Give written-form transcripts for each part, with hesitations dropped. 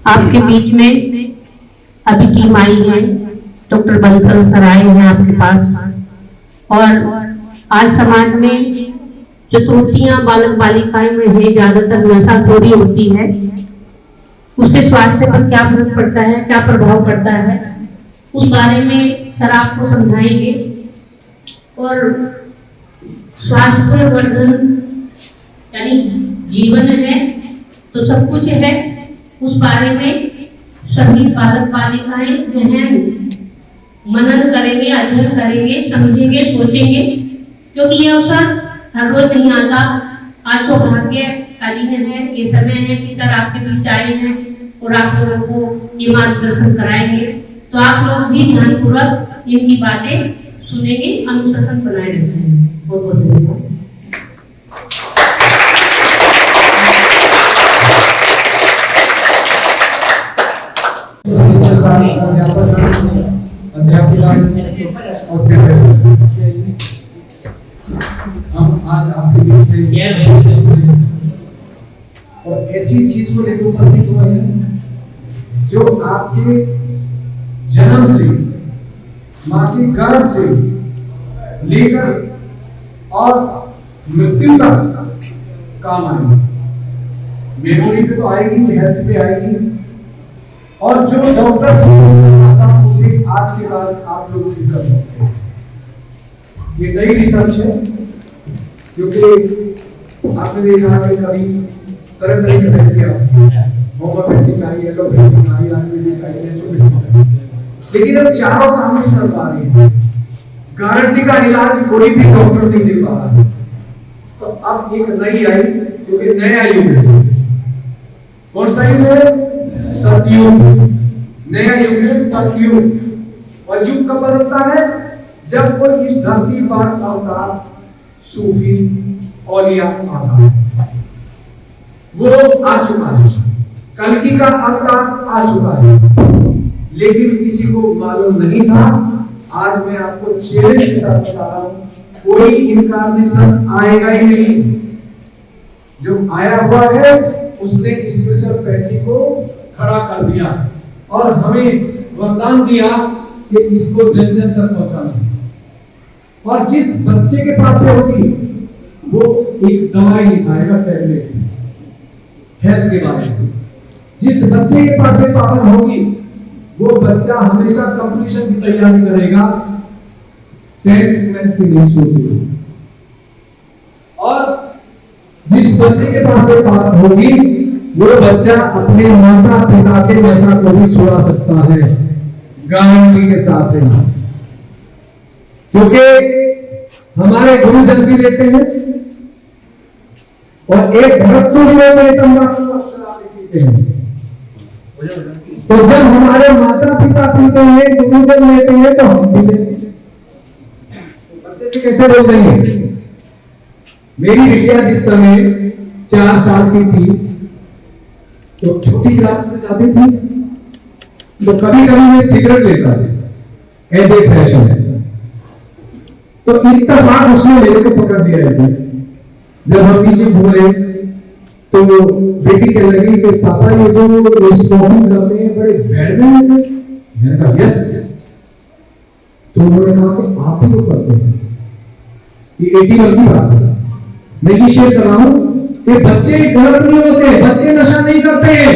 आपके बीच में अभी टीम आई है, डॉक्टर बंसल सर आए हैं आपके पास। और आज समाज में जो त्रुटियां बालक बालिकाएं में है, ज्यादातर नशाखोरी होती है, उससे स्वास्थ्य पर क्या फर्क पड़ता है, क्या प्रभाव पड़ता है, उस बारे में सर आपको समझाएंगे। और स्वास्थ्य वर्धन यानी जीवन है तो सब कुछ है, उस बारे में सभी बालक बालिकाएं गहन मनन करेंगे, अध्ययन करेंगे, समझेंगे, सोचेंगे, क्योंकि ये अवसर हर रोज नहीं आता। आज सौभाग्य का दिन है, ये समय है कि सर आपके बीच आए हैं और आप लोगों को ये मार्गदर्शन कराएंगे। तो आप लोग भी ध्यानपूर्वक इनकी बातें सुनेंगे, अनुशासन बनाए रखेंगे। बहुत बहुत धन्यवाद। हम आज आपके बीच में और ऐसी चीज को लेकर उपस्थित हुए हैं जो आपके जन्म से, माँ के गर्भ से लेकर और मृत्यु तक काम आएगी। मेमोरी पे तो आएगी, हेल्थ पे आएगी, और जो डॉक्टर उसे आज के बाद आप लोग ठीक कर सकते हैं। ये नई रिसर्च है, क्योंकि आपने देखा कि कभी तरह तरह की थेरेपियां, होम्योपैथिक आई, एलोपैथिक आई, आयुर्वेदिक आई, नेचुरोपैथिक आई, लेकिन अब चारों काम नहीं कर पा रही है। गारंटी का इलाज कोई भी डॉक्टर नहीं दे पा रहा। तो अब एक नई आई, क्योंकि नया युग है। कौन सा युग है? सतयुग। नया युग है सतयुग। और युग कब बदलता है? जब कोई इस धरती पर अवतार सूफी औलिया आता है। वो आ चुका है, कल्कि का अवतार आ चुका है, लेकिन किसी को मालूम नहीं था। आज मैं आपको चैलेंज के साथ बता रहा हूं, कोई इनकारनेशन आएगा ही नहीं। जो आया हुआ है उसने स्पिरिचुअल पैथी को खड़ा कर दिया और हमें वरदान दिया कि इसको जन जन तक पहुंचाना। और जिस बच्चे के पास होगी वो एक दवाई लिखाएगा, टैबलेट हेल्थ के बारे में। जिस बच्चे के पास पावर होगी वो बच्चा हमेशा कंपटीशन की तैयारी करेगा, 10th की नहीं सोचेगा। और जिस बच्चे के पास पावर होगी वो बच्चा अपने माता पिता के नशा को भी छुड़ा सकता है, गारंटी के साथ है। क्योंकि हमारे गुरुजन भी लेते हैं और एक भरतपुर में तंबाकू और शराब पीते हैं। तो जब हमारे माता पिता पीते हैं, गुरुजन लेते हैं, तो हम भी लेते हैं। बच्चे से कैसे बोल देंगे? मेरी बिटिया जिस समय 4 साल की थी तो छोटी क्लास में जाती थी, तो कभी कभी मैं सिगरेट लेता था, एज ए फैशन है। तो इत्तेफाक उसने मेरे को पकड़ दिया है। जब हम पीछे घूमे तो बेटी कहने लगी कि पापा ये जो स्मोकिंग करते हैं बड़े बैड में होते हैं। मैंने कहा यस। तो उन्होंने कहा कि आप ही तो करते हैं। ये 81 की बात है। मैं ये शेयर कर रहा हूं कि बच्चे गलत नहीं होते, बच्चे नशा नहीं करते हैं,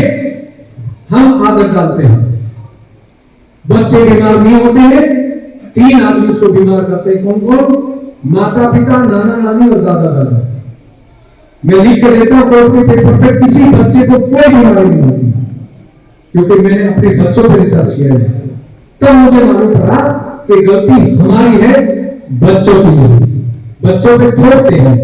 हम आदत डालते हैं। बच्चे बीमार नहीं होते हैं, 3 आदमी उसको बीमार करते हैं। कौन कौन? माता पिता, नाना नानी और दादा दादा। मैं लिख कर देता हूं कोर्ट के पेपर पे, किसी बच्चे को कोई बीमारी नहीं होती, क्योंकि मैंने अपने बच्चों पर रिसर्च किया है। तब मुझे मालूम पड़ा कि गलती हमारी है, बच्चों की है। बच्चों पे थोपते हैं,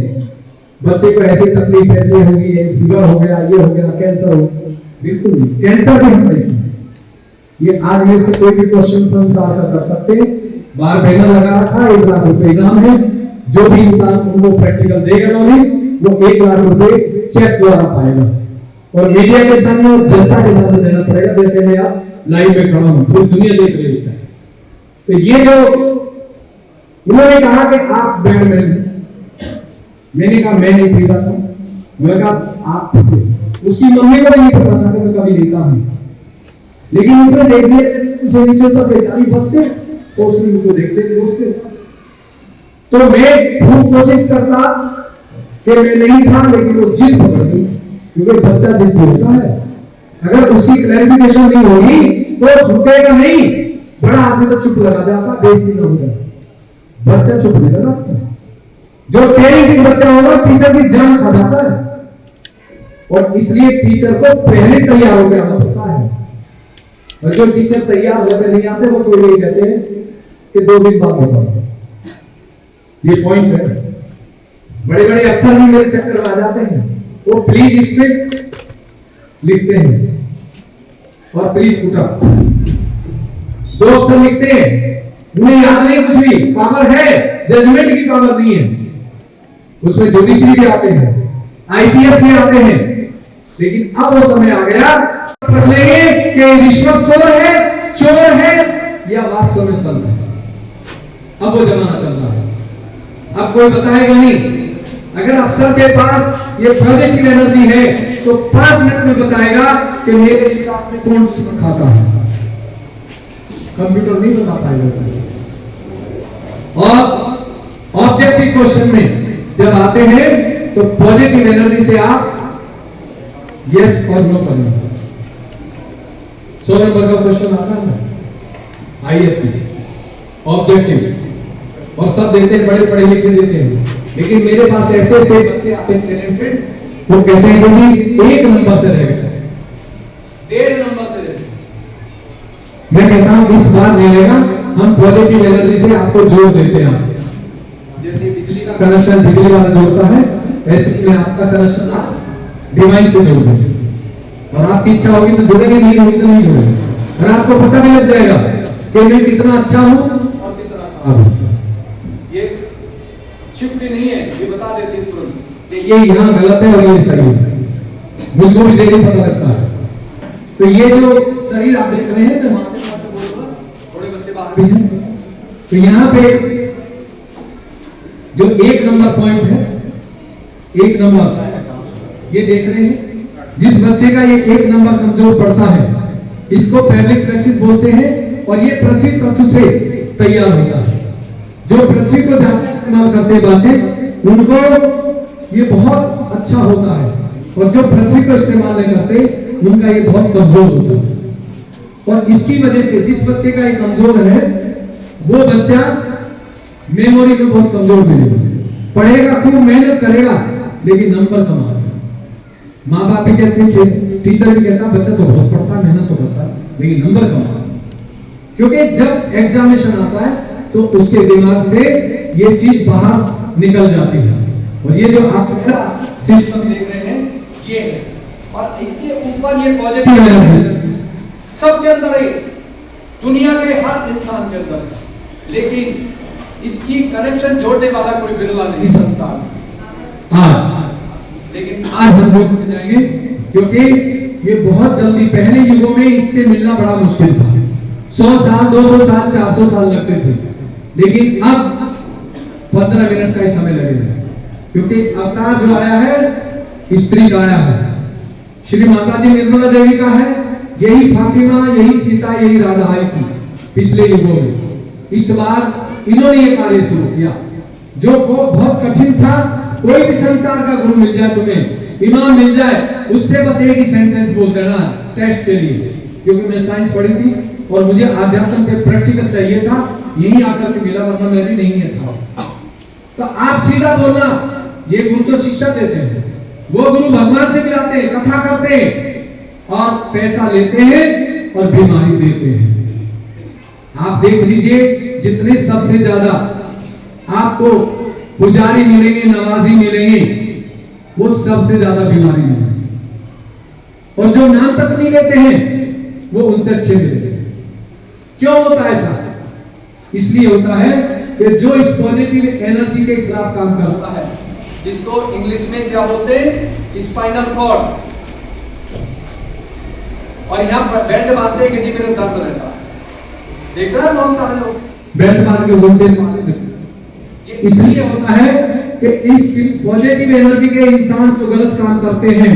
बच्चे को ऐसी तकलीफ ऐसे होगी, फीवर हो गया, ये हो गया, कैंसर हो गया। बिल्कुल नहीं, कैंसर भी नहीं। ये आज मेरे से कोई भी क्वेश्चन संसार का कर सकते हैं। बाहर बैनर लगा रखा, 1 लाख रुपए इनाम है। जो भी इंसान उनको प्रैक्टिकल देगा नॉलेज, वो 1 लाख रुपए चेक द्वारा पाएगा। और मीडिया के सामने और जनता के सामने देना पड़ेगा, जैसे मैं आप लाइव में खड़ा हूं, पूरी दुनिया देख रही है इस टाइम। तो ये जो उन्होंने कहा कि आप बैड मैन, मैंने कहा मैं नहीं पीता था। मैंने कहा आप पीते। उसकी मम्मी को नहीं पता था कि मैं कभी लेता हूं। लेकिन उसने देख लिया उसे नीचे तो बेचारी बस से, तो उसने उनको देखते दोस्त के साथ। तो मैं खूब कोशिश करता कि मैं नहीं था, लेकिन वो जिद पकड़ ली, क्योंकि बच्चा जिद्दी होता है। अगर उसकी क्लैरिफिकेशन नहीं होगी तो रुकेगा नहीं। बड़ा आदमी तो चुप लगा जाता, बेइज्जती ना हो जाए, बच्चा चुप नहीं लगाता। जो पेरेंटिंग बच्चा होगा टीचर की जान खा जाता है, और इसलिए टीचर को पहले तैयार हो गया होता है। और जो टीचर तैयार होकर नहीं आते वो सोच यही कहते हैं कि 2 दिन बाद होगा। ये पॉइंट है। बड़े बड़े अफसर भी मेरे चक्कर में आ जाते हैं, वो प्लीज इस पे लिखते हैं और प्लीज फुटा 2 अक्षर लिखते हैं, उन्हें याद नहीं कुछ भी, पावर है, जजमेंट की पावर नहीं है। उसमें जुडिशरी भी आते हैं, आईपीएस भी आते हैं, लेकिन अब वो समय आ गया पढ़ लेंगे कि रिश्वतखोर है, चोर है या वास्तव में संत है। अब वो जमाना चल रहा है। अब कोई बताएगा नहीं। अगर अफसर के पास ये पॉजिटिव एनर्जी है तो 5 मिनट में बताएगा कि मेरे स्टाफ में कौन दुश्मन खाता है। कंप्यूटर नहीं बता पाएगा। और ऑब्जेक्टिव क्वेश्चन में जब आते हैं तो पॉजिटिव एनर्जी से आप यस और नो करना। 100 नंबर का क्वेश्चन आता है ना, आईएसपी ऑब्जेक्टिव, और सब देते हैं, बड़े पढ़े लिखे देते हैं। लेकिन मेरे पास ऐसे ऐसे बच्चे आते हैं टैलेंटेड, वो कहते हैं कि जी 1 नंबर से रह गए, 1.5 नंबर से रह गए। मैं कहता हूं इस बार मिलेगा, हम पॉजिटिव एनर्जी से आपको जोड़ देते हैं। जैसे बिजली का कनेक्शन बिजली वाला जोड़ता है, ऐसे में आपका कनेक्शन आप डिवाइन से जोड़ देते हैं। और आपकी इच्छा होगी तो जुड़ेंगे, नहीं होगी तो नहीं जुड़ेंगे। और आपको पता भी लग जाएगा कि मैं कितना अच्छा हूं और कितना खराब हूं। ये छिपती नहीं है, ये बता देती है तुरंत कि ये यहाँ गलत है और ये सही है। मुझको भी डेली पता लगता है। तो ये जो शरीर आप देख रहे हैं, मैं वहां से बोलूंगा, थोड़े बच्चे बाहर भी हैं। तो यहाँ पे जो 1 नंबर पॉइंट है, 1 नंबर ये देख रहे हैं, जिस बच्चे का ये 1 नंबर कमजोर पड़ता है, इसको पैब्लिक प्लेक्सिस बोलते हैं। और ये पृथ्वी तत्व से तैयार होता है। जो पृथ्वी को ज्यादा इस्तेमाल करते हैं बच्चे, उनको ये बहुत अच्छा होता है, और जो पृथ्वी को इस्तेमाल नहीं करते उनका ये बहुत कमजोर होता है। और इसकी वजह से जिस बच्चे का ये कमजोर है, वो बच्चा मेमोरी में बहुत कमजोर मिलेगा, पढ़ेगा, खूब मेहनत करेगा, लेकिन नंबर कम आता है। माँ बाप भी कहते थे, टीचर भी कहता बच्चा तो बहुत पढ़ता है, मेहनत तो करता है, लेकिन नंबर कम आता है। क्योंकि जब एग्जामिनेशन आता है तो उसके दिमाग से ये चीज बाहर निकल जाती है। और ये जो आप सिस्टम देख रहे हैं, ये है, और इसके ऊपर ये पॉजिटिव एनर्जी सबके अंदर है, दुनिया के हर इंसान के अंदर है। लेकिन इसकी कनेक्शन जोड़ने वाला कोई बिरला नहीं संसार में आज। लेकिन आज हम लोग जाएंगे, क्योंकि ये बहुत जल्दी, पहले युगों में इससे मिलना बड़ा मुश्किल था। 100 साल, 200 साल, 400 साल लगते थे, लेकिन अब 15 मिनट का ही समय लगेगा। क्योंकि अवतार जो आया है स्त्री का आया है, श्री माता जी निर्मला देवी का है, यही फातिमा, यही सीता, यही राधा आई थी पिछले युगों में। इस बार इन्होंने ये कार्य शुरू किया जो बहुत कठिन था। कोई भी संसार का गुरु मिल जाए तुम्हें, इमाम मिल जाए, उससे बस एक ही सेंटेंस बोल देना टेस्ट के लिए। क्योंकि मैं साइंस पढ़ी थी और मुझे आध्यात्म पे प्रैक्टिकल चाहिए था, यही आकर के मिला, वरना मैं भी नहीं है था। तो आप सीधा बोलना, ये गुरु तो शिक्षा देते हैं, वो गुरु भगवान से मिलाते हैं, कथा करते हैं और पैसा लेते हैं और बीमारी देते हैं। आप देख लीजिए, जितने सबसे ज्यादा आपको पुजारी मिलेंगे, नवाजी मिलेंगे, वो सबसे ज्यादा बीमारी मिलेंगे। और जो नाम तक नहीं लेते हैं वो उनसे अच्छे मिलते हैं। क्यों होता है ऐसा? इसलिए होता है कि जो इस पॉजिटिव एनर्जी के खिलाफ काम करता है, इसको इंग्लिश में क्या बोलते हैं? Spinal cord. और यहाँ बेल्ट बांधते हैं कि जी मेरे दर्द रहता है। देख रहे हैं बहुत सारे लोग बेल्ट बांध के घूमते हैं। ये इसलिए होता है कि इस पॉजिटिव एनर्जी के इंसान जो गलत काम करते हैं,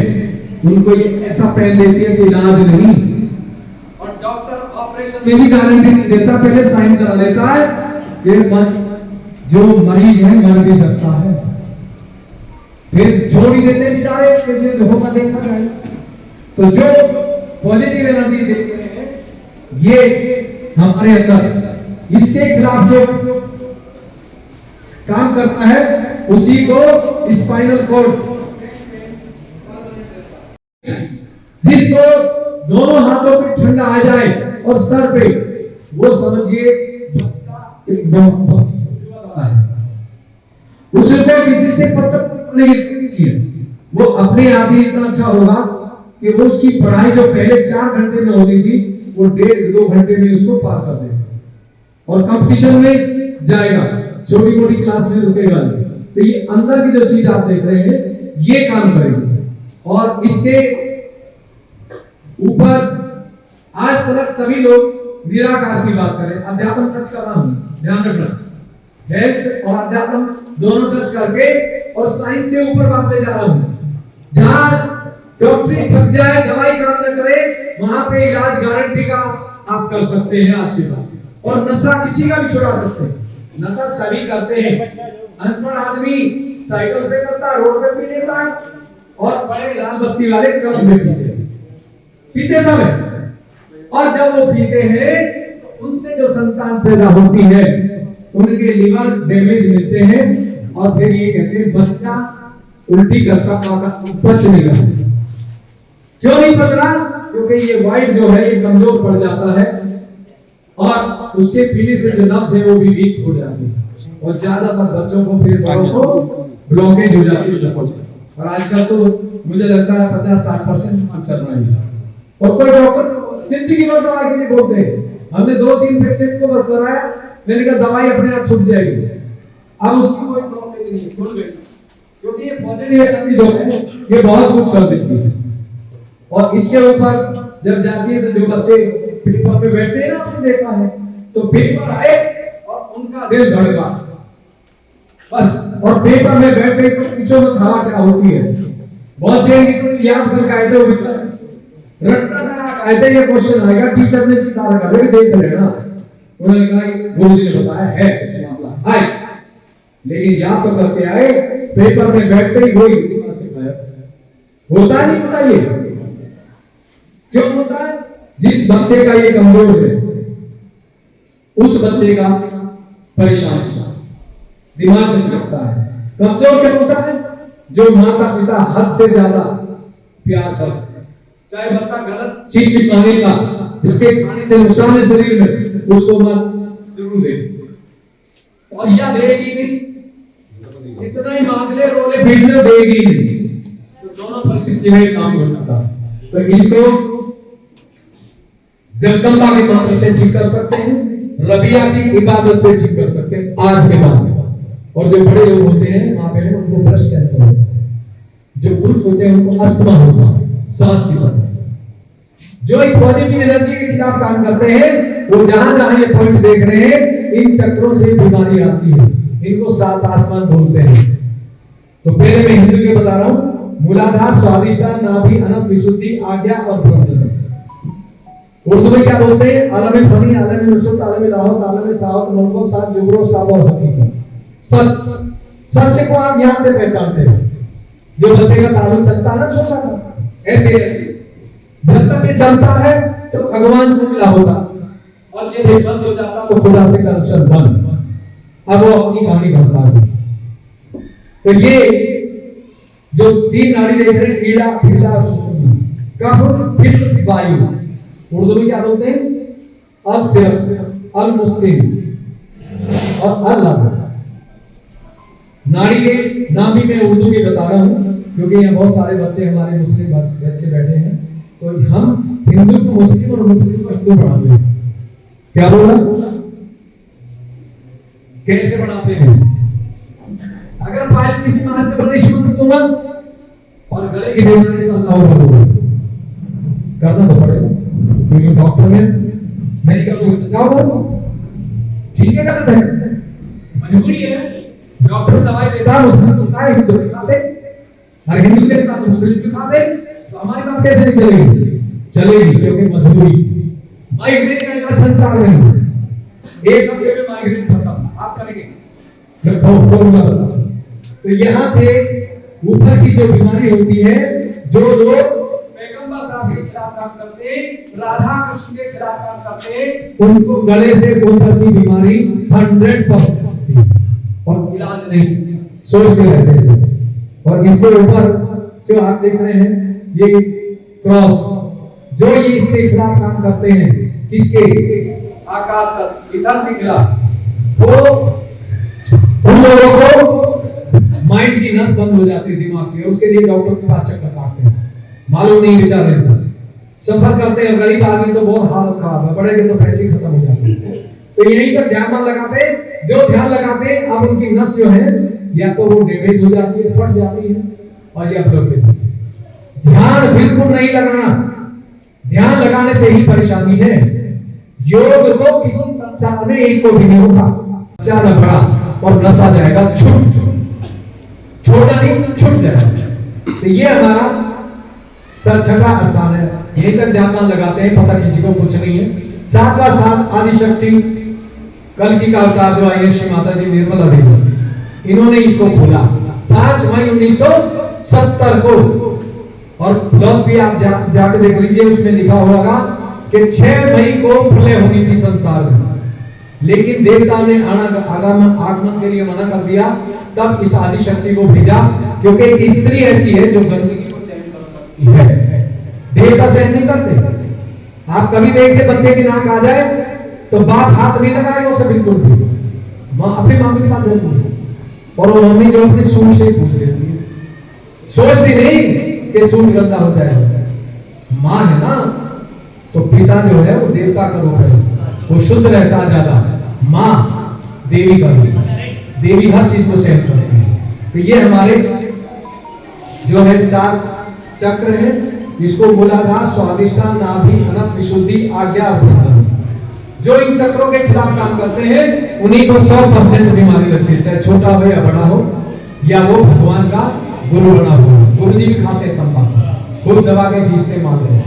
उनको ये ऐसा पहन देती है कि इलाज नहीं। और में भी गारंटी नहीं देता, पहले साइन करा लेता है कि जो मरीज है मर भी सकता है, फिर छोड़ ही देते बेचारे, जो होगा देखा जाएगा। तो जो पॉजिटिव एनर्जी देख रहे हैं ये हमारे अंदर, इसके खिलाफ जो काम करता है उसी को स्पाइनल कॉर्ड, जिसको दोनों हाथों पे ठंडा आ जाए और सर पे, वो समझिए एकदम उसको किसी से पता नहीं है, वो अपने आप ही इतना अच्छा होगा कि वो उसकी पढ़ाई जो पहले 4 घंटे में होती थी वो 1.5-2 घंटे में उसको पार कर देगा और कंपटीशन में जाएगा, छोटी मोटी क्लास में रुकेगा। तो ये अंदर की जो चीज आप देख रहे हैं ये काम करेगी। और इसके ऊपर आज तक सभी लोग निराकार की बात करें, अध्यापन टच कर रहा हूं, ध्यान रखना, हेल्थ और अध्यापन दोनों टच करके और साइंस से ऊपर बात ले जा रहा हूं। जहां डॉक्टरी थक जाए, दवाई काम न करे, वहां पे इलाज गारंटी का आप कर सकते हैं आज के बाद। और नशा किसी का भी छुड़ा सकते हैं, नशा सभी करते हैं। अनपढ़ आदमी साइकिल पे करता है, रोड पे पी लेता है, और बड़े लाल बत्ती वाले कलम में पीते सब है। और जब वो पीते हैं उनसे जो संतान पैदा होती है उनके लिवर डैमेज मिलते हैं, और फिर ये कहते हैं बच्चा उल्टी करता पच नहीं रहा। क्यों नहीं पच रहा? क्योंकि ये वाइट जो है ये कमजोर पड़ जाता है, और उसके पीने से जो नब्ज है वो भी वीक हो जाती है, और ज्यादातर बच्चों को फिर बड़ों को ब्लॉकेज हो जाती है। और आजकल तो मुझे लगता है 50-60% चल रहा है। और कोई डॉक्टर जिंदगी भर दवाई के लिए बोलते हैं, हमने 2-3 पेशेंट को कराया, मैंने कहा दवाई अपने आप छूट जाएगी, अब उसकी कोई प्रॉब्लम नहीं है, खुल गई, क्योंकि ये पॉजिटिव एनर्जी जो है ये बहुत कुछ कर देती है। और इसके ऊपर जब जाती है तो जो बच्चे पेपर पे बैठते हैं ना, आपने देखा है, तो पेपर आए और उनका दिल धड़का बस, और पेपर में बैठ गए तो पीछे में हवा क्या होती है, बहुत से याद करके आए थे, वो भी आए थे, ये क्वेश्चन आएगा, टीचर ने भी सारा कहा देख लेना, उन्होंने कहा गुरुजी ने बताया है कुछ मामला है, लेकिन याद तो करके आए, पेपर में बैठते ही वही दिमाग से गायब होता नहीं। बताइए क्यों होता है? जिस बच्चे का ये कमजोर है उस बच्चे का परेशान दिमाग से लगता है। कमजोर क्या होता है? जो माता पिता हद से ज्यादा प्यार करते हैं, चाहे बच्चा गलत चीज भी खानेगा, जिसके खाने से नुकसान है शरीर में, उसको मत जरूर दे, और या देगी नहीं, इतना ही मांग ले, रोले पीट ले, देगी नहीं, तो दोनों परिस्थिति में काम हो सकता है। तो इसको जगदम्बा के मंत्र से ठीक कर सकते हैं, रबिया की इबादत से ठीक कर सकते हैं आज के बाद। और जो बड़े लोग होते हैं वहां पे उनको ब्रेस्ट कैंसर होता है, जो पुरुष होते हैं उनको अस्थमा होता है, सांस की तकलीफ। जो इस पॉजिटिव एनर्जी के खिलाफ काम करते हैं वो जहां जहां ये पॉइंट देख रहे हैं, इन चक्रों से बीमारी आती है, इनको 7 आसमान बोलते हैं। तो पहले मैं हिंदू के बता रहा हूं, मूलाधार, स्वादिष्टान, नाभि, अनंत, विशुद्धि, आज्ञा और ब्रह्म। उर्दू में क्या बोलते हैं? आलम फनी, आलम नुसरत, आलम लाहौत, आलम सावत, मुल्को, सात जुगरो, साब और हकीकत। सत्य को आप यहां से पहचानते हैं। जो बच्चे का ताल्लुक चलता है ना छोटा सा, ऐसे ऐसे जब तक ये चलता है तो भगवान से मिला होता, और जब ये बंद हो जाता तो खुदा से कनेक्शन बंद। अब वो अपनी कहानी करता है। तो ये जो 3 नाड़ी देख रहे हैं, ईड़ा, पीला और सुषुम्ना, कफ, पित्त, वायु, उर्दू में क्या बोलते हैं? अल सिर्फ, अल मुस्लिम और अल लग। नाड़ी के नाम भी मैं उर्दू के बता रहा हूं, क्योंकि यहाँ बहुत सारे बच्चे हमारे मुस्लिम बच्चे बैठे हैं, तो हम हिंदू को मुस्लिम और मुस्लिम को हिंदू पढ़ाते हैं। क्या बोला? कैसे पढ़ाते हैं? अगर पाइल्स की बीमारी तो बड़े शुद्ध दूंगा, और गले की बीमारी तो अल्लाह होगा, करना तो पड़ेगा, क्योंकि डॉक्टर ने मेडिकल को जाओ करो, ठीक है, गलत है, मजबूरी है। डॉक्टर दवाई देता है, मुस्लिम होता है, हिंदू भी खाते, और हिंदू देता तो मुस्लिम भी खाते, तो हमारी बात कैसे नहीं चलेगी? चलेगी, क्योंकि मजबूरी। माइग्रेन का इतना संसार में एक हफ्ते में माइग्रेन खत्म। आप करेंगे मैं फॉर्मूला बताता हूं। तो यहां से ऊपर की जो बीमारी होती है, जो लोग पैगंबर साहब के खिलाफ काम करते, राधा कृष्ण के खिलाफ काम करते, उनको गले से ऊपर की बीमारी 100% होती है और इलाज नहीं, सोचते रहते हैं। और इसके ऊपर जो आप देख रहे हैं ये क्रॉस, जो ये इसके खिलाफ काम करते हैं, किसके? आकाश तक इधर के खिलाफ, वो उन लोगों को माइंड की नस बंद हो जाती है दिमाग की, और उसके लिए डॉक्टर के पास चक्कर काटते हैं, मालूम नहीं बेचारे सफर करते हैं। गरीब आदमी तो बहुत हालत खराब है, बड़े तो पैसे खत्म हो जाते हैं। तो यही पर ध्यान लगाते, जो ध्यान लगाते, अब उनकी नस जो है या तो वो डैमेज हो जाती है, फट जाती है, और या ब्लॉकेज। ध्यान बिल्कुल नहीं लगाना, ध्यान लगाने से ही परेशानी है। योग तो किसी संसार में एक को भी नहीं होता, ज्यादा बड़ा और नशा जाएगा, छोटा नहीं छूट जाएगा। तो ये हमारा छठा स्थान है, यहीं तक ध्यान लगाते हैं, पता किसी को कुछ नहीं है। सातवां स्थान आदि शक्ति, कल की का अवतार जो आई है श्री माता जी निर्मला देवी, इन्होंने इसको खोला 5 मई 1970 को। और प्लस भी आप जाके देख लीजिए, उसमें लिखा होगा कि 6 मई को प्रलय होनी थी संसार में, लेकिन देवताओं ने आगमन के लिए मना कर दिया। तब इस आदि शक्ति को भेजा, क्योंकि एक स्त्री ऐसी है जो गंदगी को सहन कर सकती है, देवता सहन नहीं करते। आप कभी देखिए बच्चे की नाक आ जाए तो बाप हाथ नहीं लगाएगा उसे बिल्कुल भी, अपनी मम्मी की बात है, और वो मम्मी जो अपनी सूट से पूछ लेती है, सोचती नहीं कि सूट गंदा हो जाएगा। माँ है ना, तो पिता जो है वो देवता का रूप है, वो शुद्ध रहता ज्यादा। माँ देवी का रूप, देवी हर चीज को सहन करती है। तो ये हमारे जो है 7 चक्र है, इसको बोला था स्वादिष्टान नाभि अनंत विशुद्धि आज्ञा और जो इन चक्रों के खिलाफ काम करते हैं, उन्हीं को 100% बीमारी लगती है, चाहे छोटा हो या बड़ा हो, या वो भगवान का गुरु बना हो। गुरु जी भी खाते हैं तंबाकू, गुरु दबा के खींचते मारते हैं,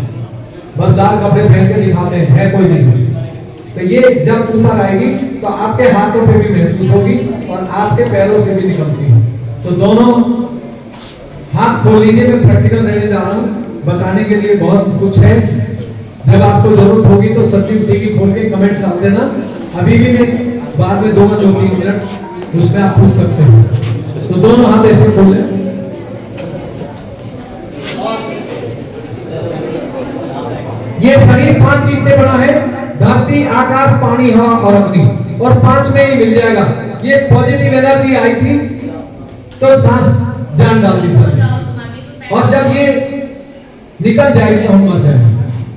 बस लाल कपड़े पहन के दिखाते हैं, है कोई नहीं। तो ये जब ऊपर आएगी तो आपके हाथों पे भी महसूस होगी और आपके पैरों से भी निकलती है। तो दोनों हाथ खोल लीजिए, मैं प्रैक्टिकल देने जा रहा हूँ, बताने के लिए बहुत कुछ है। जब आपको जरूरत होगी तो सत्ययुग टीवी खोल के कमेंट्स डाल देना, अभी भी मैं बाद में दूंगा 2-3 मिनट, उसमें आप पूछ सकते हैं। तो दोनों हाथ ऐसे खोले, ये शरीर 5 चीज से बना है, धरती, आकाश, पानी, हवा और अग्नि, और 5 में ही मिल जाएगा। ये पॉजिटिव एनर्जी आई थी तो सांस जान डाल दी सर, और जब ये निकल जाएगी तो हम मर जाएंगे।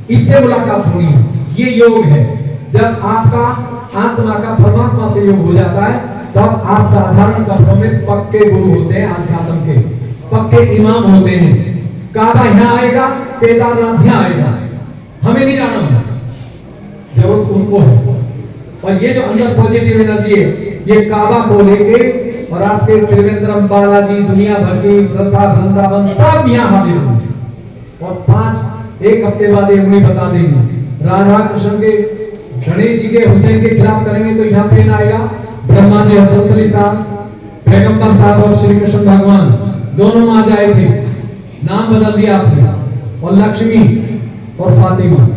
इससे मुलाकात होनी है, ये योग है। जब आपका आत्मा का परमात्मा से योग हो जाता है, तब आप साधारण कपड़ों में पक्के गुरु होते हैं, अध्यात्म के पक्के इमाम होते हैं। काबा यहाँ आएगा, केदारनाथ यहाँ आएगा, हमें नहीं जाना, जरूरत उनको है। और ये जो अंदर पॉजिटिव एनर्जी है, ये काबा को लेके और आपके त्रिवेंद्रम, बालाजी, दुनिया भर की वृंदा, वृंदावन सब यहाँ हाजिर होंगे। और 1 हफ्ते बाद ये मुझे बता देंगे, राधा कृष्ण के, गणेश जी के, हुसैन के खिलाफ करेंगे तो यहाँ पे आएगा ब्रह्मा जी, हरदंतरी साहब, पैगंबर साहब और श्री कृष्ण भगवान दोनों आ जाए थे, नाम बदल दिया आपने, और लक्ष्मी और फातिमा,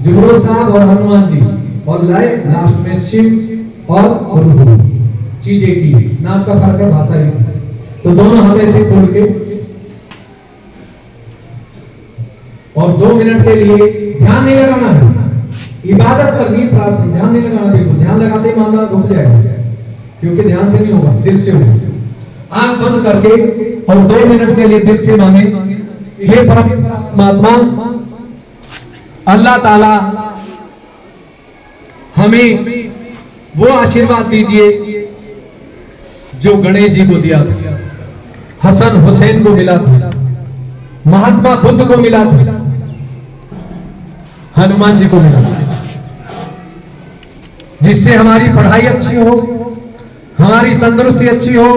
जुगनू साहब और हनुमान जी, और लास्ट में शिव और गुरु। चीजें की नाम का फर्क है, भाषा ही। तो दोनों हाथ ऐसे खोल के और 2 मिनट के लिए ध्यान नहीं लगाना है, इबादत करनी, प्रार्थना, ध्यान नहीं लगाना। बिल्कुल ध्यान लगाते ही मामला रुक जाएगा, क्योंकि ध्यान से नहीं होगा, दिल से होगा। आंख बंद करके और 2 मिनट के लिए दिल से मांगे, हे परमात्मा अल्लाह ताला हमें वो आशीर्वाद दीजिए जो गणेश जी को दिया था, हसन हुसैन को मिला था, महात्मा बुद्ध को मिला था, हनुमान जी को मिला था, जिससे हमारी पढ़ाई अच्छी हो, हमारी तंदुरुस्ती अच्छी हो,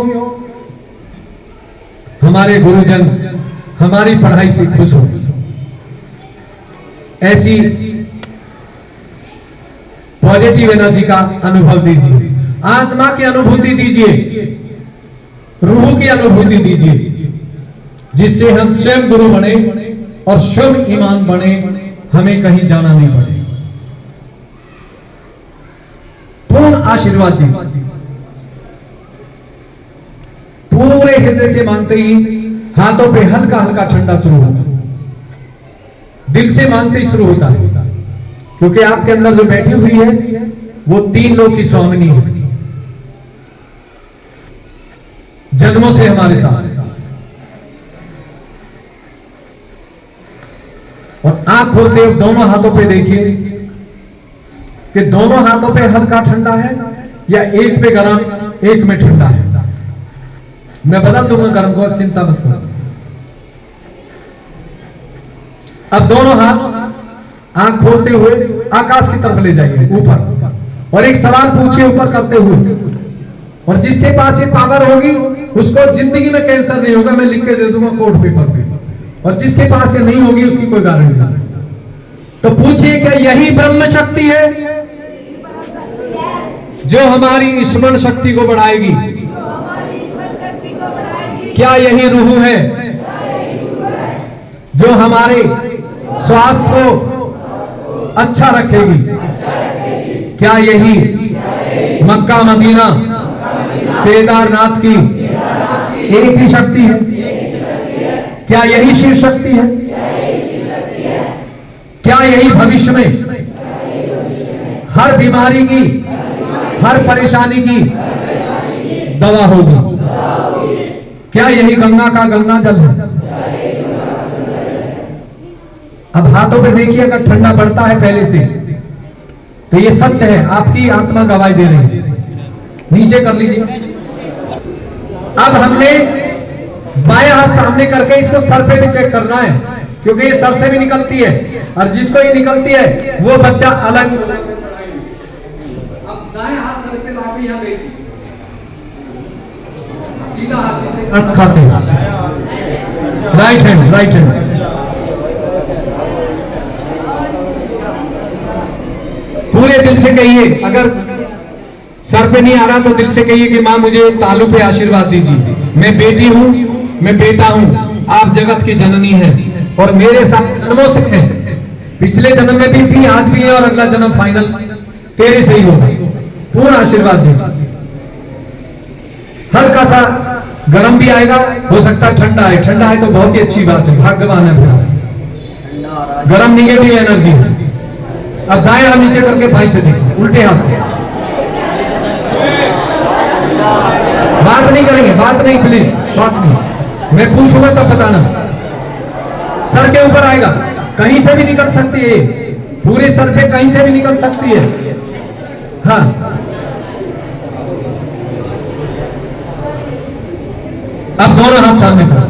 हमारे गुरुजन हमारी पढ़ाई से खुश हो। ऐसी पॉजिटिव एनर्जी का अनुभव दीजिए, आत्मा की अनुभूति दीजिए, रूह की अनुभूति दीजिए, जिससे हम स्वयं गुरु बने और शुभ ईमान बने, हमें कहीं जाना नहीं पड़े। पूर्ण आशीर्वाद दीजिए। पूरे हृदय से मांगते ही हाथों पे हल्का हल्का ठंडा शुरू होता है, दिल से मांगते ही शुरू होता है, क्योंकि आपके अंदर जो बैठी हुई है वो 3 लोक की स्वामिनी है, जन्मों से हमारे साथ। और आंख खोलते हुए दोनों हाथों पे देखिए कि दोनों हाथों पे हल्का ठंडा है या एक पे गरम, एक में ठंडा है। मैं बदल दूंगा गरम को, अब चिंता मत करो। अब दोनों हाथ आंख खोलते हुए आकाश की तरफ ले जाइए, ऊपर, और एक सवाल पूछिए ऊपर करते हुए, और जिसके पास ये पावर होगी उसको जिंदगी में कैंसर नहीं होगा, मैं लिख के दे दूंगा कोर्ट पेपर पे, और जिसके पास ये नहीं होगी उसकी कोई गारंटी नहीं। तो पूछिए, क्या यही ब्रह्म शक्ति है जो हमारी स्मरण शक्ति को बढ़ाएगी? क्या यही रूह है जो हमारे स्वास्थ्य को अच्छा रखेगी? क्या यही मक्का मदीना केदारनाथ की एक ही शक्ति है? क्या यही शिव शक्ति है? क्या यही भविष्य में हर बीमारी की, हर परेशानी की दवा होगी? क्या यही गंगा का गंगा जल है? अब हाथों पे देखिए, अगर ठंडा पड़ता है पहले से तो ये सत्य है, आपकी आत्मा गवाही दे रही है। नीचे कर लीजिए। अब हमने बायां हाथ सामने करके इसको सर पे भी चेक करना है, क्योंकि ये सर से भी निकलती है, और जिसको ये निकलती है वो बच्चा अलग। अब दाएं हाथ सर पे लाके यहां देखिए, सीधा हाथ से खाते हैं, राइट हैंड, राइट हैंड। पूरे दिल से कहिए, अगर सर पे नहीं आ रहा तो दिल से कहिए कि मां मुझे तालू पे आशीर्वाद दीजिए, मैं बेटी हूं, मैं बेटा हूं, आप जगत की जननी है और मेरे साथ जन्मों से है, पिछले जन्म में भी थी, आज भी है, और अगला जन्म फाइनल तेरे से ही होगा। पूर्ण आशीर्वाद दीजिए। हल्का सा गर्म भी आएगा, हो सकता है ठंडा है, ठंडा है तो बहुत ही अच्छी बात है, भाग्यवान है। गर्म निगेटिव एनर्जी है। अब दाएं हाथ नीचे करके भाई से देखिए, उल्टे हाथ से। बात नहीं करेंगे, बात नहीं, प्लीज बात नहीं, मैं पूछूंगा तब बताना। सर के ऊपर आएगा, कहीं से भी निकल सकती है, पूरे सर पे कहीं से भी निकल सकती है। हाँ, अब दोनों हाथ सामने करो।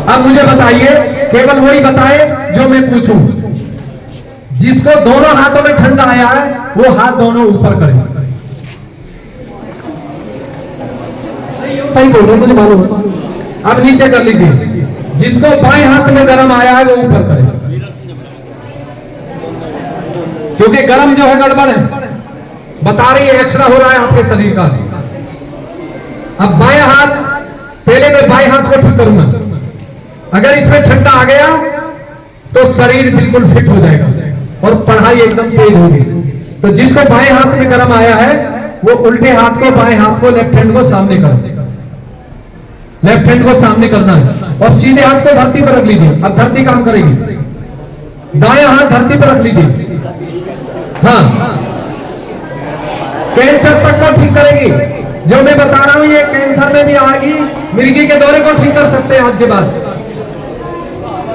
अब मुझे बताइए, केवल वही बताए जो मैं पूछूं। जिसको दोनों हाथों में ठंडा आया है वो हाथ दोनों ऊपर करें। सही बोल रहे, मुझे मालूम है। अब नीचे कर लीजिए। जिसको बाएं हाथ में गर्म आया है वो ऊपर करें, क्योंकि गर्म जो है गड़बड़ है, बता रही है, एक्स्ट्रा हो रहा है आपके शरीर का। अब बाएं हाथ, पहले मैं बाएं हाथ को ठीक करूंगा। अगर इसमें ठंडा आ गया तो शरीर बिल्कुल फिट हो जाएगा और पढ़ाई एकदम तेज होगी। तो जिसको बाएं हाथ में गर्म आया है वो उल्टे हाथ को, बाएं हाथ को, लेफ्ट हैंड को सामने करो, लेफ्ट हैंड को सामने करना है, और सीधे हाथ को धरती पर रख लीजिए। अब धरती काम करेगी। दायां हाथ धरती पर रख लीजिए। हाँ, कैंसर तक को ठीक करेगी। जो मैं बता रहा हूं ये कैंसर में भी आएगी, मिर्गी के दौरे को ठीक कर सकते हैं आज के बाद।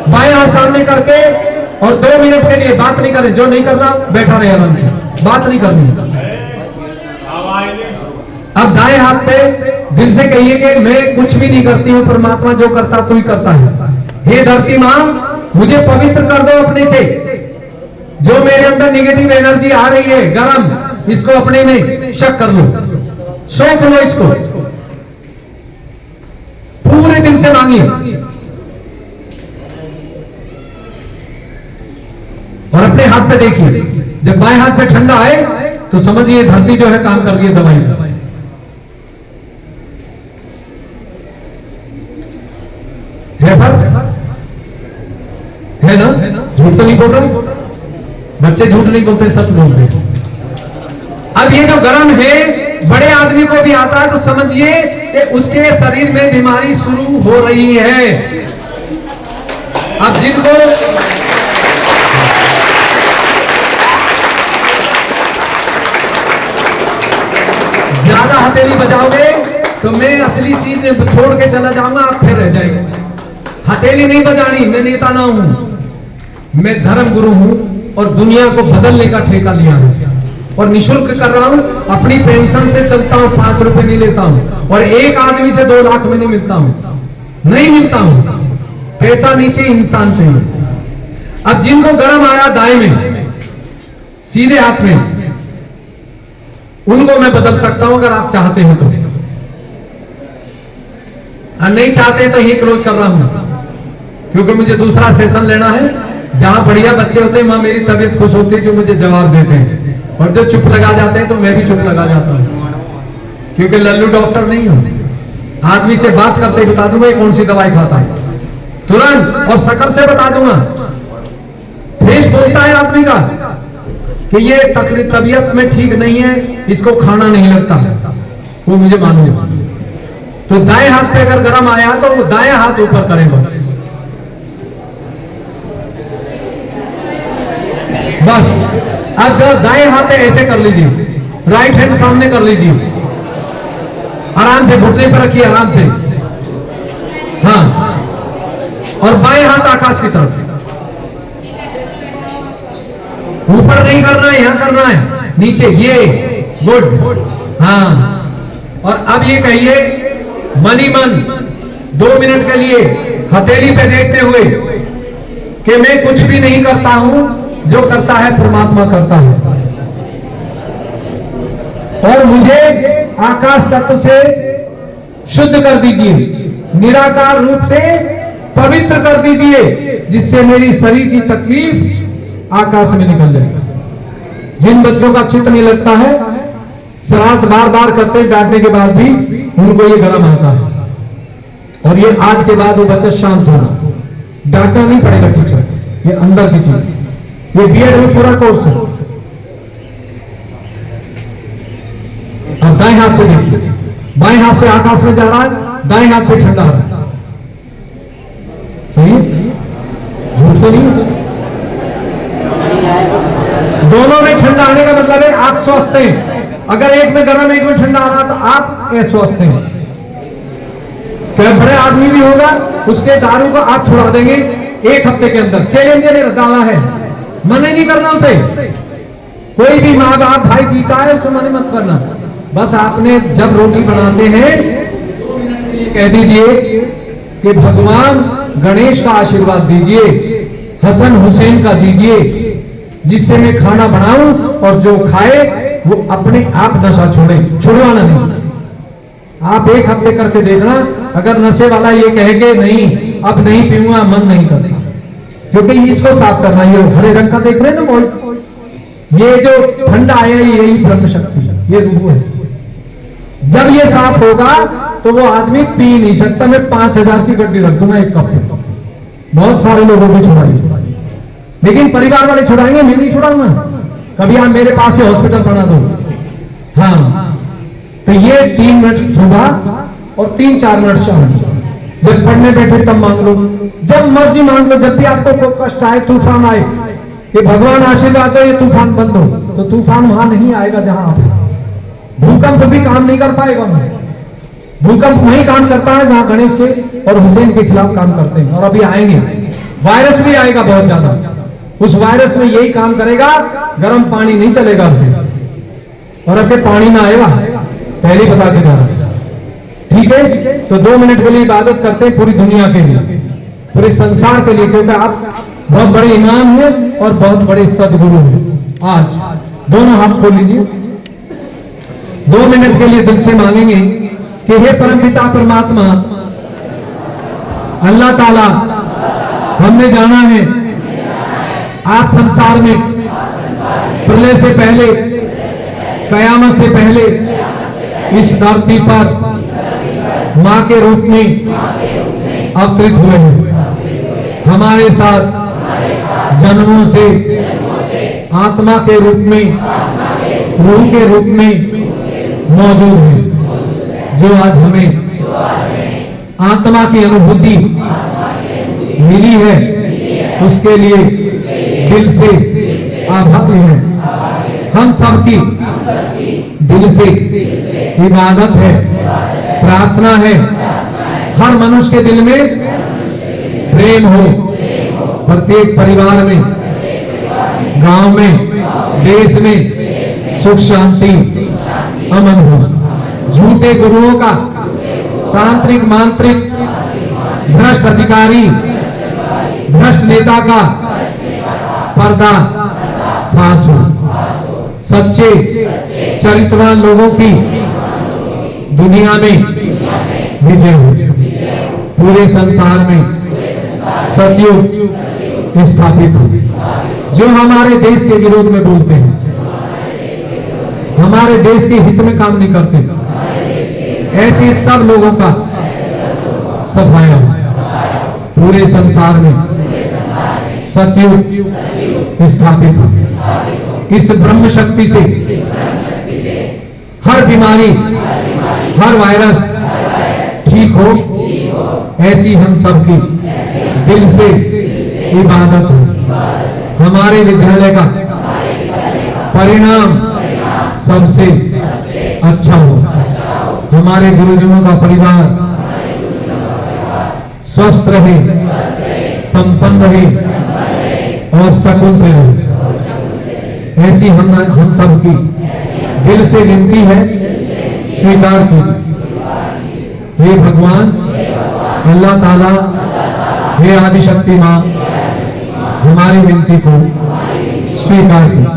बाएं हाथ सामने करके और 2 मिनट के लिए बात नहीं करें, जो नहीं करना बैठा रहे आराम से, बात नहीं करनी। अब दाएं हाथ पे दिल से कहिए कि मैं कुछ भी नहीं करती हूं, परमात्मा जो करता तू ही करता है। हे धरती मां, मुझे पवित्र कर दो अपने से। जो मेरे अंदर निगेटिव एनर्जी आ रही है गरम, इसको अपने में शक कर लो, सौंप लो इसको। पूरे दिल से मांगिए और अपने हाथ पे देखिए। जब बाएं हाथ पे ठंडा आए तो समझिए धरती जो है काम कर रही है दवाई का। है फर्क? है ना? झूठ तो नहीं बोल रहे, बच्चे झूठ नहीं बोलते, सच बोलते हैं। अब ये जो गर्म है बड़े आदमी को भी आता है तो समझिए कि उसके शरीर में बीमारी शुरू हो रही है। अब जिनको ज्यादा हथेली बजाओगे तो मैं असली चीज छोड़ के चला जाऊंगा, आप फिर रह जाएंगे। हथेली नहीं बजानी, मैं नेता ना हूं, मैं धर्म गुरु हूं और दुनिया को बदलने का ठेका लिया है और निशुल्क कर रहा हूं। अपनी पेंशन से चलता हूं, 5 रुपए नहीं लेता हूं और एक आदमी से 2 लाख में नहीं मिलता हूं, नहीं मिलता हूं। पैसा नीचे, इंसान चाहिए। अब जिनको गर्म आया दाएं में, सीधे हाथ में, उनको मैं बदल सकता हूं अगर आप चाहते हैं तो, और नहीं चाहते तो ये क्लोज कर रहा हूं क्योंकि मुझे दूसरा सेशन लेना है जहां बढ़िया बच्चे होते हैं, वहां मेरी तबीयत खुश होती है, जो मुझे जवाब देते हैं, और जो चुप लगा जाते हैं तो मैं भी चुप लगा जाता हूं क्योंकि लल्लू डॉक्टर नहीं हूं। आदमी से बात करते बता दूंगा ये कौन सी दवाई खाता है तुरंत, और शक्ल से बता दूंगा। फेस बोलता है आदमी का कि ये तबीयत में ठीक नहीं है, इसको खाना नहीं लगता, वो मुझे मालूम है। तो दाएं हाथ पे अगर गर्म आया तो वो दाएं हाथ ऊपर करें बस, बस। अब दाएं हाथ पे ऐसे कर लीजिए, राइट हैंड सामने कर लीजिए, आराम से घुटने पर रखिए, आराम से, हाँ, और बाएं हाथ आकाश की तरफ, ऊपर नहीं करना है, यहां करना है, नीचे, ये गुड, हाँ। और अब ये कहिए मन ही मन 2 मिनट के लिए हथेली पे देखते हुए कि मैं कुछ भी नहीं करता हूं, जो करता है परमात्मा करता है, और मुझे आकाश तत्व से शुद्ध कर दीजिए, निराकार रूप से पवित्र कर दीजिए, जिससे मेरी शरीर की तकलीफ आकाश में निकल जाए। जिन बच्चों का चित्त नहीं लगता है, शरारत बार बार करते डांटने के बाद भी उनको ये गर्म आता है, और ये आज के बाद वो बच्चा शांत होना, डांटना नहीं पड़ेगा टीचर, ये अंदर की चीज, ये बीएड में पूरा कोर्स है। अब दाएं हाथ पे देखिए, बाएं हाथ से आकाश में जा रहा है, दाएं हाथ पे ठंडा आ रहा है, सही? झूठ तो नहीं? दोनों में ठंडा आने का मतलब है आप स्वस्थ हैं। अगर एक में गर्म एक में ठंडा आ रहा तो आप अस्वस्थ हैं। क्या बड़े आदमी भी होगा, उसके दारू को आप छुड़ा देंगे 1 हफ्ते के अंदर, चैलेंज मेरा दावा है, मना नहीं करना उसे। कोई भी माँ बाप भाई पीता है उसे मना मत करना, बस आपने जब रोटी बनाते हैं कह दीजिए कि भगवान गणेश का आशीर्वाद दीजिए, हसन हुसैन का दीजिए, जिससे मैं खाना बनाऊं और जो खाए वो अपने आप नशा छोड़े, छुड़वाना नहीं। आप 1 हफ्ते करके देखना, अगर नशे वाला ये कहेगे नहीं अब नहीं पीऊंगा, मन नहीं करता, क्योंकि इसको साफ करना, ये हरे रंग का देख रहे हैं ना बॉल, ये जो ठंडा आया यही ब्रह्म शक्ति, ये रूह है। जब ये साफ होगा तो वो आदमी पी नहीं सकता। मैं 5000 की गड्डी रख दूंगा 1 कप में, बहुत सारे लोगों को छुड़ाएंगे, लेकिन परिवार वाले छुड़ाएंगे, मैं नहीं छुड़ाऊंगा। कभी आप मेरे पास से हॉस्पिटल बना दो, हाँ। तो ये 3 मिनट सुबह और 3-4 मिनट शाम, जब पढ़ने बैठे तब मांग लो, जब मर्जी मांग लो। जब भी आपको कोई कष्ट आए, तूफान आए, ये भगवान आशीर्वाद दो, ये तूफान बंद हो, तो तूफान वहां नहीं आएगा जहां आप। भूकंप भी काम नहीं कर पाएगा, भूकंप वही काम करता है जहां गणेश के और हुसैन के खिलाफ काम करते हैं। और अभी आएंगे, वायरस भी आएगा बहुत ज्यादा, उस वायरस में यही काम करेगा, गर्म पानी नहीं चलेगा और अगर पानी में आएगा, पहले बता के जा रहा, ठीक है? तो 2 मिनट के लिए इबादत करते हैं पूरी दुनिया के लिए, पूरे संसार के लिए, क्योंकि आप बहुत बड़े इमाम हैं और बहुत बड़े सदगुरु हैं। आज दोनों हाथ खोल लीजिए, 2 मिनट के लिए दिल से मांगेंगे कि हे परमपिता परमात्मा, अल्लाह ताला, हमने जाना है आप संसार में प्रलय से पहले, कयामत से पहले इस धरती पर मां के रूप में अवतरित हुए हैं। हमारे साथ जन्मों से आत्मा के रूप में, रूह के रूप में मौजूद है। जो आज हमें आत्मा की अनुभूति मिली है, उसके लिए दिल से आभारी हैं। हम सबकी दिल से इबादत है, प्रार्थना है, हर मनुष्य के दिल में प्रेम हो, प्रत्येक परिवार में, गांव में, देश में सुख शांति अमन हो। झूठे गुरुओं का, तांत्रिक मांत्रिक, भ्रष्ट अधिकारी, भ्रष्ट नेता का पर्दा फांस हो। सच्चे चरित्रवान लोगों की दुनिया में विजय हो। पूरे संसार में सतयुग स्थापित हो। जो हमारे देश के विरोध में बोलते हैं, हमारे देश के हित में काम नहीं करते, ऐसे सब लोगों का सफाया हो। पूरे संसार में सतयुग स्थापित हो। इस ब्रह्म शक्ति से हर बीमारी, हर वायरस ठीक हो, ऐसी हम सबकी दिल से इबादत हो। हमारे विद्यालय का परिणाम सबसे अच्छा हो। हमारे गुरुजनों का परिवार स्वस्थ रहे, संपन्न रहे और सकून से रहे, ऐसी हम सबकी दिल से विनती है, स्वीकार कीजिए। हे भगवान अल्लाह ताला, हे आदिशक्ति मां, हमारी विनती को स्वीकार कीजिए,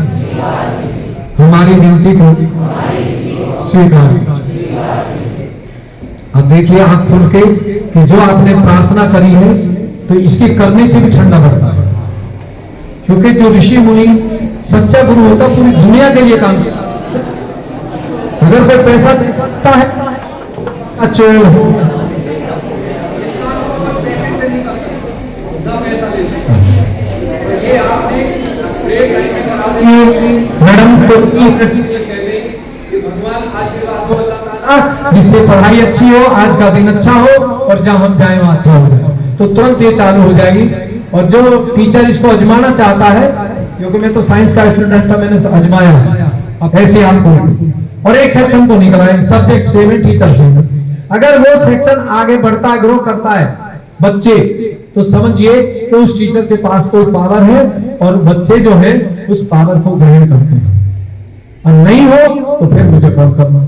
हमारी विनती को स्वीकार कीजिए। अब देखिए आंख खोल के कि जो आपने प्रार्थना करी है, तो इसके करने से भी ठंडा पड़ता है। क्योंकि जो ऋषि मुनि सच्चा गुरु होता पूरी दुनिया के लिए काम करता। अगर कोई पैसा दे सकता है, चोर हो, पैसे से नहीं कर सकता, ना पैसा ले सकता। तो ये आपने मैडम तो भगवान आशीर्वाद दो अल्लाह ताला, जिससे पढ़ाई अच्छी हो, आज का दिन अच्छा हो और जहां हम जाए वहां अच्छा हो जाए, तो तुरंत ये चालू हो जाएगी। और जो टीचर इसको अजमाना चाहता है, क्योंकि मैं तो साइंस का स्टूडेंट था, मैंने अजमाया, अब ऐसे आपको और एक सेक्शन को निकलवाएंगे, सब्जेक्ट सेम है, टीचर सेम है। अगर वो सेक्शन आगे बढ़ता है, ग्रो करता है बच्चे, तो समझिए कि उस टीचर के पास कोई पावर है और बच्चे जो है उस पावर को ग्रहण करते हैं। और नहीं हो तो फिर मुझे कॉल करना।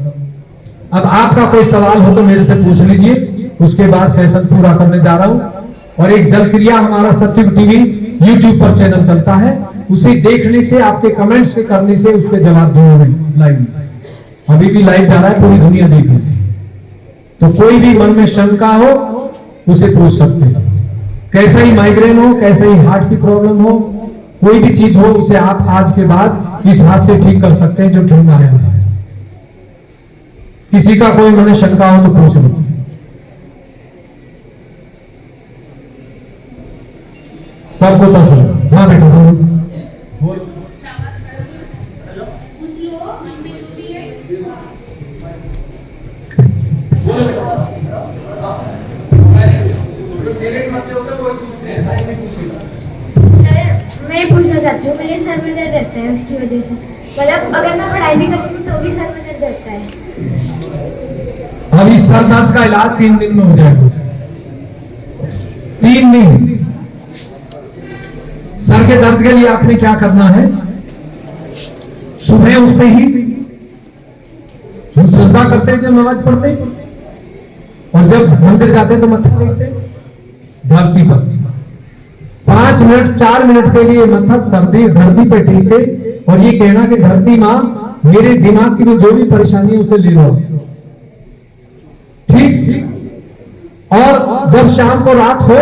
अब आपका कोई सवाल हो तो मेरे से पूछ लीजिए, उसके बाद सेशन पूरा करने जा रहा हूं। और एक जल क्रिया हमारा सत्युग टीवी यूट्यूब पर चैनल चलता है, उसे देखने से, आपके कमेंट्स के करने से उस पर जवाब दूंगा लाइव। अभी भी लाइव जा रहा है, पूरी दुनिया देख रही है। तो कोई भी मन में शंका हो उसे पूछ सकते हैं। कैसा ही माइग्रेन हो, कैसा ही हार्ट की प्रॉब्लम हो, कोई भी चीज हो, उसे आप आज के बाद इस हाथ से ठीक कर सकते हैं जो ठीक है। किसी का कोई मन में शंका हो तो पूछ लीजिए। सबको तो सुनो, हाँ बेटा बोलो। मैं पूछना चाहती हूँ, मेरे सर में दर्द रहता है उसकी वजह से, मतलब अगर मैं पढ़ाई भी करती हूँ तो भी सर में दर्द रहता है। अब इस सर दर्द का इलाज 3 दिन में हो जाएगा। 3 दिन। सर के दर्द के लिए आपने क्या करना है, सुबह उठते ही हम सजदा करते हैं, जब नमाज पढ़ते हैं, और जब मंदिर जाते हैं तो मत्था टेकते हैं धरती पर। 5 मिनट 4 मिनट के लिए मत्था धरती पे टेक के और ये कहना कि धरती मां, मेरे दिमाग की में जो भी परेशानी है उसे ले लो। ठीक। और जब शाम को रात हो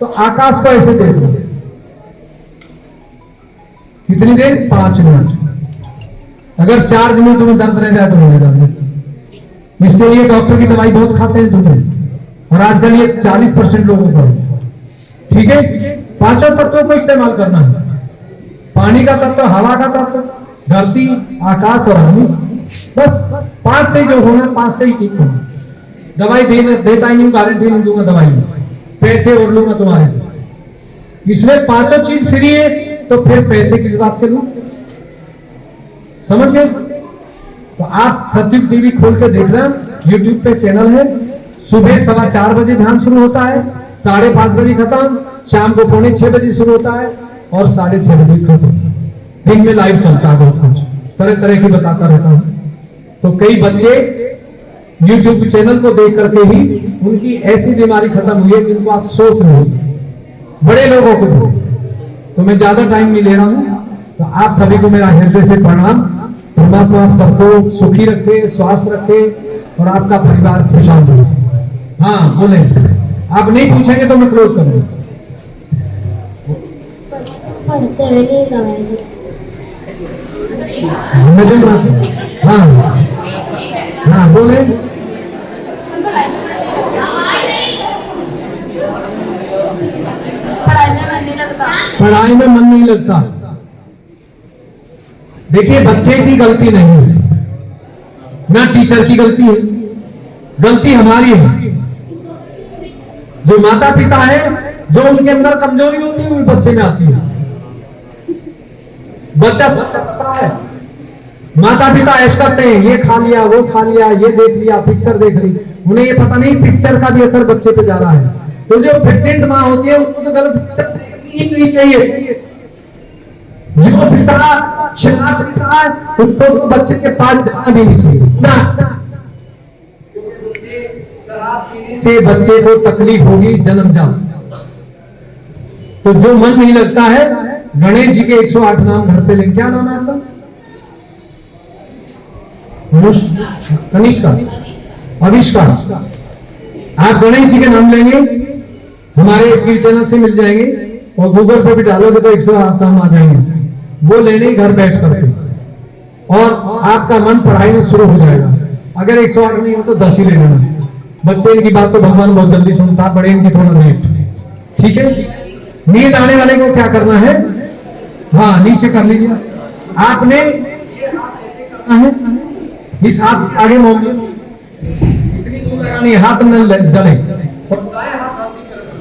तो आकाश को ऐसे देख लो। कितनी देर? 5 मिनट। अगर 4 दिन में तुम्हें दर्द रह जाए तो रोने जाओगे। इसके लिए डॉक्टर की दवाई बहुत खाते हैं तुम्हें, और आजकल ये 40% लोगों को। ठीक है, 5 तत्वों को इस्तेमाल करना है। पानी का तत्व, हवा का तत्व, धरती, आकाश और अग्नि। बस 5 से जो होना 5 से ही ठीक होना। दवाई देता ही नहीं, गारंटी नहीं दूंगा दवाई में, पैसे और लूंगा तुम्हारे से। इसमें 5 चीज फ्री है, तो फिर पैसे किस बात के लूं? समझ गए? तो आप सत्ययुग टीवी खोल के देख रहे हैं, यूट्यूब पे चैनल है। सुबह 4:15 बजे ध्यान शुरू होता है, 5:30 बजे खत्म, शाम को 5:45 बजे शुरू होता है और 6:30 बजे खत्म। दिन में लाइव चलता है, बहुत कुछ तरह तरह की बताता रहता हूं। तो कई बच्चे यूट्यूब चैनल को देख करके ही उनकी ऐसी बीमारी खत्म हुई है जिनको आप सोच नहीं हो सकते, बड़े लोगों को भी। तो मैं ज्यादा टाइम नहीं ले रहा हूं, तो आप सभी को मेरा हृदय से प्रणाम। परमात्मा आप सबको सुखी रखे, स्वस्थ रखे और आपका परिवार खुशहाल रहे। हाँ बोले, आप नहीं पूछेंगे तो मैं क्लोज करूंगा। हाँ हाँ बोले। पढ़ाई में मन नहीं लगता। देखिए, बच्चे की गलती नहीं है, ना टीचर की गलती है, गलती हमारी है। जो माता पिता है, जो उनके अंदर कमजोरी होती है वो बच्चे में आती है। बच्चा सब करता है, माता पिता ऐश करते हैं, ये खा लिया, वो खा लिया, ये देख लिया, पिक्चर देख ली। उन्हें ये पता नहीं पिक्चर का भी असर बच्चे पे जा रहा है। तो जो प्रेग्नेंट माँ होती है उसको तो गलत पिक्चर देखनी नहीं चाहिए। जो पिता शराब पीता है उसको तो बच्चे के पास जाना भी नहीं चाहिए ना, शराब पीने से बच्चे को तकलीफ होगी जन्मजात। तो जो मन नहीं लगता है, गणेश जी के 108 नाम घर पे लेंगे। क्या नाम है आपका? कनिष्का, आविष्कार। आप गणेश जी के नाम लेंगे, हमारे टीवी चैनल से मिल जाएंगे, और गूगल पे भी डालोगे तो 108 नाम आ जाएंगे। वो लेने घर बैठ करके, और आपका मन पढ़ाई में शुरू हो जाएगा। अगर 108 नहीं हो तो 10 ही ले लेना। बच्चे की बात तो भगवान बहुत जल्दी सुनता, बड़े इनकी थोड़ा लेट। ठीक है, नींद आने वाले को क्या करना है? हाँ, नीचे कर लीजिए। आपने ऐसे करना है, इस हाथ आगे मोड़, इतनी दूर लगानी, हाथ न जले, और दाएं हाथ आगे रखना।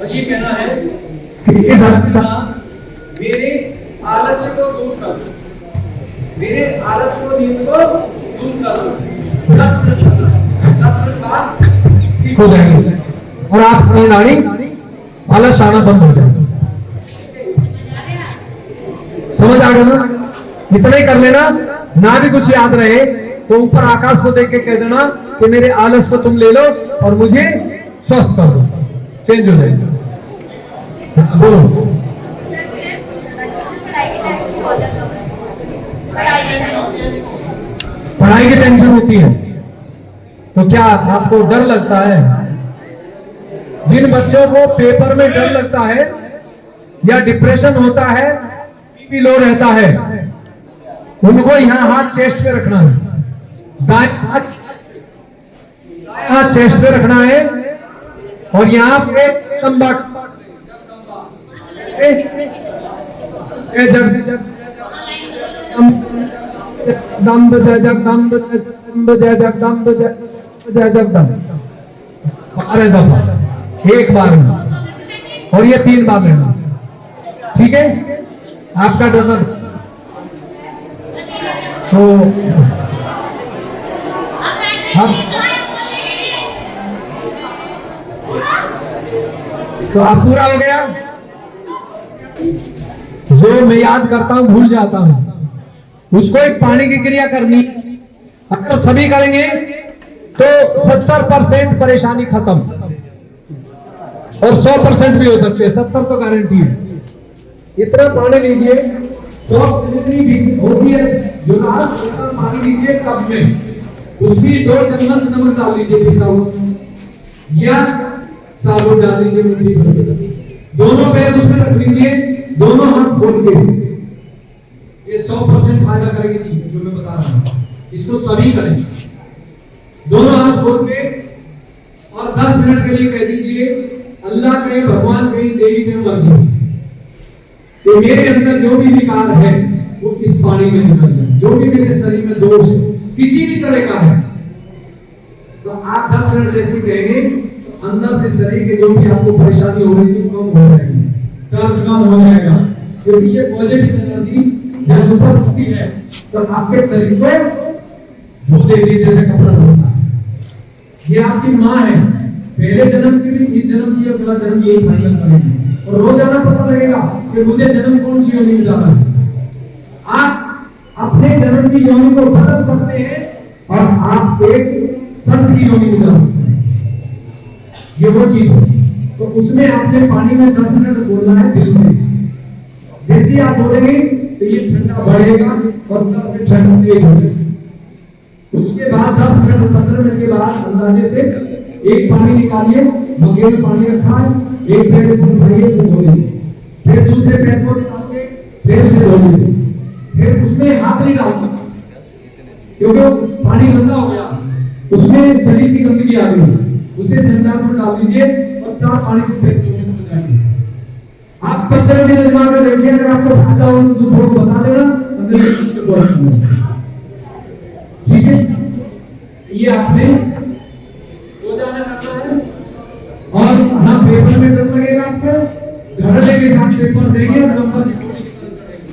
और ये कहना है कि मेरे आलस्य को दूर कर, मेरे आलस्य को, नींद को दूर कर। 10 मिनट बाद ठीक हो जाएंगे और आप नींद आनी, आलस आना बंद हो जाएगा। समझ आ गया ना? इतना ही कर लेना। ना भी कुछ याद रहे तो ऊपर आकाश को देख के कह देना कि मेरे आलस को तुम ले लो और मुझे स्वस्थ कर दो, चेंज हो जाएगा। बोलो। पढ़ाई की टेंशन होती है तो क्या आपको डर लगता है? जिन बच्चों को पेपर में डर लगता है या डिप्रेशन होता है, बीपी लो रहता है, उनको यहां हाथ चेस्ट पे रखना है, दाएं हाथ चेस्ट पे रखना है, और यहां पे लंबा जगदम्ब जय जगदम्ब जय जगदम्ब जय जगदम्ब 12 दफा एक बार में, और ये 3 बार लेना। ठीक है, आपका डोनर तो आप पूरा हो गया। जो मैं याद करता हूं भूल जाता हूं, उसको एक पानी की क्रिया करनी। अगर सभी करेंगे तो 70% परेशानी खत्म, और 100% भी हो सकते हैं। 70 तो गारंटी है। इतना पानी लीजिए, 100 जितनी भी होती है गिलास उतना पानी लीजिए कप में, उसमें 2 चम्मच नमक डाल लीजिए पिसा हुआ, या साबुन डाल लीजिए मुट्ठी भर के। दोनों पैर उसमें रख लीजिए, दोनों हाथ खोल के ये 100% फायदा करेगी चीज जो मैं बता रहा हूँ। इसको सभी करें। दोनों हाथ खोल के और 10 मिनट के लिए कह दीजिए, अल्लाह कहे, भगवान कहे, देवी कहे, मर्जी कि मेरे अंदर जो भी विकार है वो इस पानी में निकल जाए। जो भी मेरे शरीर में दोष है किसी भी तरह का है, तो आप 10 मिनट जैसे कहेंगे, अंदर से शरीर के जो भी आपको परेशानी हो रही थी कम हो जाएगी, दर्द कम हो जाएगा। क्योंकि ये पॉजिटिव एनर्जी जब ऊपर उठती है तो आपके शरीर को धो देती है जैसे कपड़ा धोता है। ये आपकी माँ है, पहले जन्म की भी, इस जन्म की, अगला जन्म यही फाइनल करेगी। और रोजाना पता लगेगा कि मुझे जन्म कौन सी योनि में जाना है। आप अपने जन्म की योनि को बदल सकते हैं और आप एक संत की योनि में जा सकते हैं। ये वो चीज है। तो उसमें आपने पानी में 10 मिनट बोलना है दिल से। जैसे ही आप बोलेंगे तो ये ठंडा बढ़ेगा और सब में ठंडा तेज हो जाएगा। उसके बाद 10 मिनट 15 मिनट के बाद अंदाजे से एक पानी निकालिए, मग्गे में पानी रखा है, एक पैर को उठाइए, उसे धो लीजिए, फिर दूसरे पैर को निकाल के फिर उसे धो लीजिए, फिर उसमें हाथ नहीं डालना क्योंकि पानी गंदा हो गया, उसमें शरीर की गंदगी आ गई, उसे संडास में डाल दीजिए और साफ पानी से फिर सो जाइए। आप 15 दिन आजमा कर देखिए, अगर आपको फायदा हो तो दूसरों को बता देना, ठीक है। ये आपने रोजाना करना है। और हाँ, पेपर में डर लगेगा आपको, धड़ल्ले के साथ पेपर देंगे और नंबर की कोशिश करेंगे।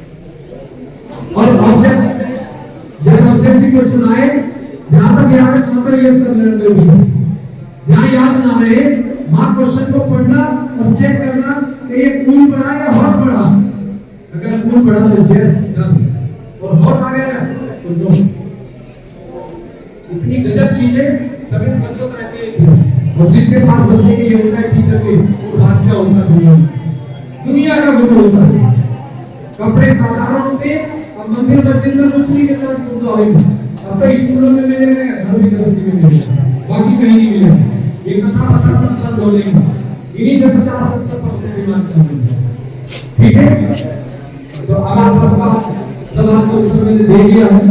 और ऑब्जेक्ट, जब ऑब्जेक्टिव क्वेश्चन आए, जहां तक याद है वहां पर यस कर लेना भी, जहां याद ना रहे वहां क्वेश्चन को पढ़ना और चेक करना कि ये कूल पढ़ा या हॉट पढ़ा। अगर कूल पढ़ा तो यस डन, और हॉट आ गया तो नो। इतनी गजब चीज है, तभी बच्चों को रहती है इसमें। और जिसके पास बच्चे के ये होता है टीचर के, वो बादशाह होता है, दुनिया का गुरु होता है। कपड़े साधारण होते हैं, अब मंदिर मस्जिद में कुछ नहीं मिलता तो अब तो स्कूलों में मिलेगा, घर में यूनिवर्सिटी में मिलेगा, बाकी कहीं नहीं मिलेगा। ये कथा पता सब बंद हो जाएगा, इन्हीं से 50-70% बीमार चल रही है। ठीक है, तो अब आप सबका सवाल को उत्तर मैंने दे दिया है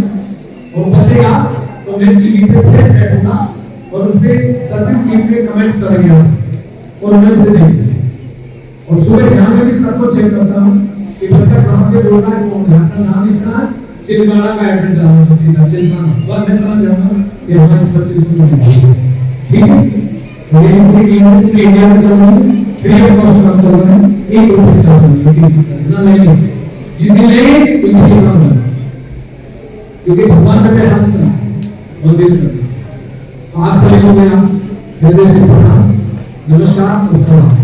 और बचेगा तो मैं टीवी पे प्ले बैठूंगा और उस पे सर्टिफिकेट पे कमेंट्स करेंगे आप और मैं उसे देंगे। और सुबह ध्यान में भी सबको चेक करता हूँ कि बच्चा कहाँ से बोल रहा है, कौन है, अपना नाम लिखना है, चिलमाड़ा का एड्रेस डालना, सीधा चिलमाड़ा, और मैं समझ जाऊंगा कि हमारे इस बच्चे को ठीक है। तो ये इंडिया में चल रहा है, फ्री ऑफ कॉस्ट काम चल रहा है, एक रुपये चल रहा है किसी से ना लेंगे, जिस दिन लेंगे उस दिन काम होगा, क्योंकि भगवान का पैसा नहीं चला और दिन चला। आप सभी को मेरा हृदय से प्रणाम, नमस्कार और सलाम।